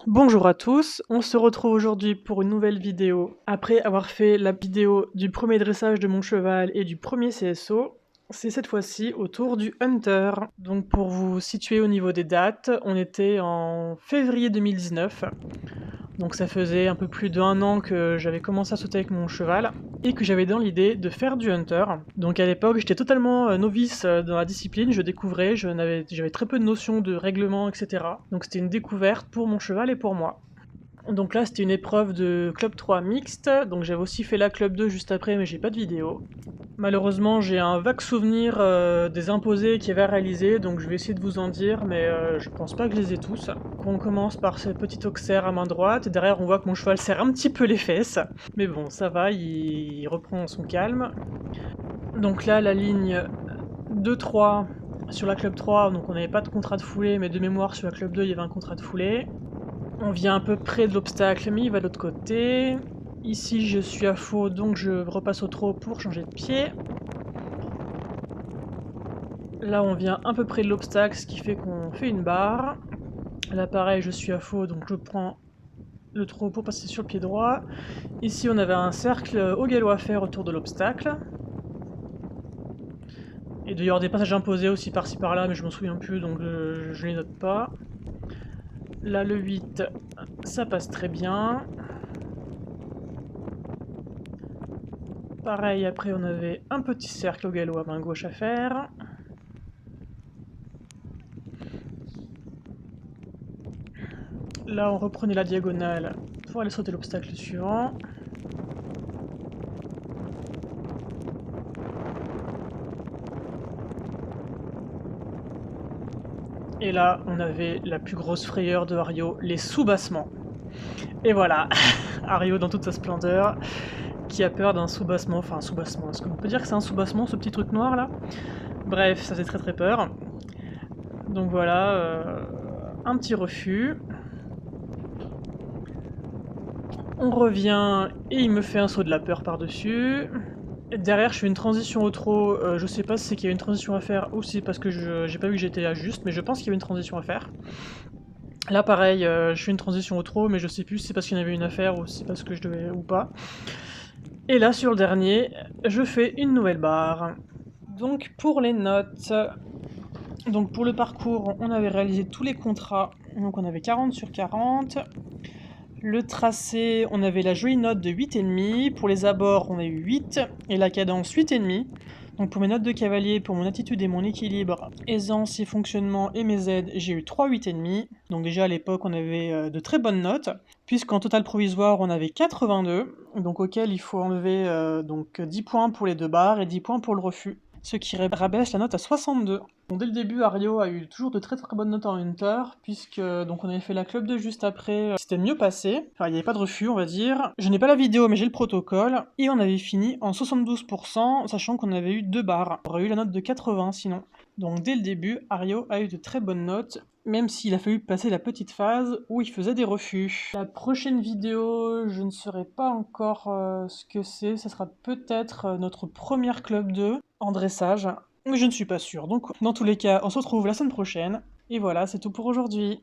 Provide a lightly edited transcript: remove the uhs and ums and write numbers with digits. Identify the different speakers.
Speaker 1: Bonjour à tous, on se retrouve aujourd'hui pour une nouvelle vidéo. Après avoir fait la vidéo du premier dressage de mon cheval et du premier CSO, c'est cette fois-ci au tour du Hunter. Donc pour vous situer au niveau des dates, on était en février 2019. Donc ça faisait un peu plus d'1 an que j'avais commencé à sauter avec mon cheval et que j'avais dans l'idée de faire du Hunter. Donc à l'époque j'étais totalement novice dans la discipline, je découvrais, j'avais très peu de notions de règlement, etc. Donc c'était une découverte pour mon cheval et pour moi. Donc là c'était une épreuve de club 3 mixte, donc j'avais aussi fait la club 2 juste après mais j'ai pas de vidéo. Malheureusement j'ai un vague souvenir des imposés qu'il y avait à réaliser, donc je vais essayer de vous en dire, mais je pense pas que je les ai tous. On commence par ce petit auxerre à main droite, et derrière on voit que mon cheval serre un petit peu les fesses, mais bon ça va, il reprend son calme. Donc là la ligne 2-3 sur la club 3, donc on n'avait pas de contrat de foulée, mais de mémoire sur la club 2 il y avait un contrat de foulée. On vient un peu près de l'obstacle, mais il va de l'autre côté. Ici, je suis à faux, donc je repasse au trot pour changer de pied. Là, on vient un peu près de l'obstacle, ce qui fait qu'on fait une barre. Là, pareil, je suis à faux, donc je prends le trot pour passer sur le pied droit. Ici, on avait un cercle au galop à faire autour de l'obstacle. Et il doit y avoir des passages imposés aussi par-ci par-là, mais je m'en souviens plus, donc je les note pas. Là, le 8, ça passe très bien. Pareil, après on avait un petit cercle au galop à main gauche à faire. Là, on reprenait la diagonale pour aller sauter l'obstacle suivant. Et là, on avait la plus grosse frayeur de Hario, les sous-bassements. Et voilà, Hario dans toute sa splendeur, qui a peur d'un sous-bassement, enfin un sous-bassement, est-ce qu'on peut dire que c'est un sous-bassement, ce petit truc noir là? Bref, ça faisait très très peur. Donc voilà, un petit refus. On revient et il me fait un saut de la peur par-dessus. Derrière, je fais une transition au trot. Je sais pas si c'est qu'il y a une transition à faire ou si c'est parce que j'ai pas vu que j'étais là juste, mais je pense qu'il y avait une transition à faire. Là, pareil, je fais une transition au trot, mais je sais plus si c'est parce qu'il y en avait une à faire ou si c'est parce que je devais ou pas. Et là, sur le dernier, je fais une nouvelle barre. Donc, pour les notes, donc pour le parcours, on avait réalisé tous les contrats. Donc, on avait 40 sur 40. Le tracé, on avait la jolie note de 8,5. Pour les abords, on a eu 8. Et la cadence, 8,5. Donc pour mes notes de cavalier, pour mon attitude et mon équilibre, aisance et fonctionnement et mes aides, j'ai eu 3 8,5. Donc déjà à l'époque, on avait de très bonnes notes. Puisqu'en total provisoire, on avait 82. Donc auquel il faut enlever donc 10 points pour les 2 barres et 10 points pour le refus. Ce qui rabaisse la note à 62. Bon, dès le début, Hario a eu toujours de très très bonnes notes en Hunter, puisque donc on avait fait la club 2 juste après, c'était mieux passé, enfin il n'y avait pas de refus on va dire. Je n'ai pas la vidéo mais j'ai le protocole, et on avait fini en 72%, sachant qu'on avait eu 2 barres. On aurait eu la note de 80 sinon. Donc dès le début, Hario a eu de très bonnes notes, même s'il a fallu passer la petite phase où il faisait des refus. La prochaine vidéo, je ne saurais pas encore ce que c'est, ça sera peut-être notre première club 2 en dressage, mais je ne suis pas sûre. Donc dans tous les cas, on se retrouve la semaine prochaine, et voilà, c'est tout pour aujourd'hui.